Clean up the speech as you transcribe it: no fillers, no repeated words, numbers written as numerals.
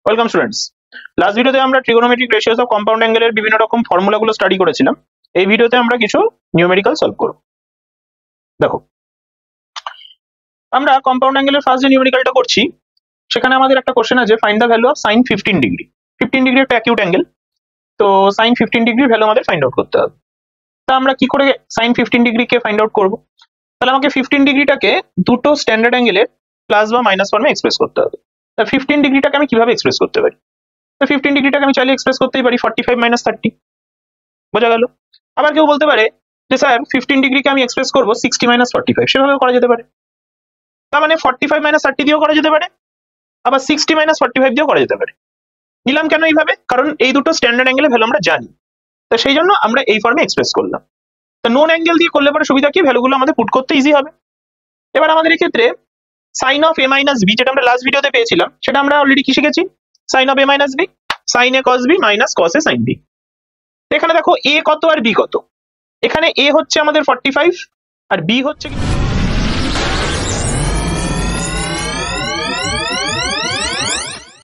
Welcome students. Last ভিডিওতে আমরা trigonometric ratios of compound অ্যাঙ্গেলের বিভিন্ন রকম ফর্মুলাগুলো স্টাডি করেছিলাম। এই ভিডিওতে আমরা কিছু নিউমেরিক্যাল সলভ করব। দেখো, আমরা কম্পাউন্ড অ্যাঙ্গেলের ফার্স্ট যে নিউমেরিক্যালটা করছি সেখানে আমাদের একটা কোশ্চেন আছে, find the value of sin 15 degree. 15 degree একটা অ্যাকিউট অ্যাঙ্গেল, তো sin 15 ডিগ্রির ভ্যালু আমাদের ফাইন্ড আউট করতে হবে। তা আমরা কি করে sin 15 ডিগ্রিকে ফাইন্ড আউট করব? তাহলে আমাকে 15 ডিগ্রিটাকে দুটো স্ট্যান্ডার্ড অ্যাঙ্গেলের প্লাস বা মাইনাস ফর্মে এক্সপ্রেস করতে হবে। তা 15 ডিগ্রিটাকে আমি কিভাবে এক্সপ্রেস করতে পারি? তো 15 ডিগ্রিটাকে আমি চাইলে এক্সপ্রেস করতেই পারি 45 মাইনাস 30। বোঝা গেল? আবার কেউ বলতে পারে যে স্যার 15 ডিগ্রিকে আমি এক্সপ্রেস করবো 60 মাইনাস 45, সেভাবেও করা যেতে পারে। তার মানে 45 মাইনাস 30 দিয়েও করা যেতে পারে, আবার 60 মাইনাস 45 দিয়েও করা যেতে পারে। নিলাম কেন এইভাবে? কারণ এই দুটো স্ট্যান্ডার্ড অ্যাঙ্গেলের ভ্যালু আমরা জানি, তা সেই জন্য আমরা এই ফর্মে এক্সপ্রেস করলাম। তা নোন অ্যাঙ্গেল দিয়ে করলে পরে সুবিধা কি, ভ্যালুগুলো আমাদের পুট করতে ইজি হবে। এবার আমাদের এই ক্ষেত্রে sine of A minus B, যেটা আমরা লাস্ট ভিডিওতে পেয়েছিলাম, সেটা আমরা অলরেডি কি শিখেছি? Sine of A minus B, sine A cos B minus cos A sine B. এখানে দেখো এ কত আর বি কত। এখানে এ হচ্ছে আমাদের 45 আর বি হচ্ছে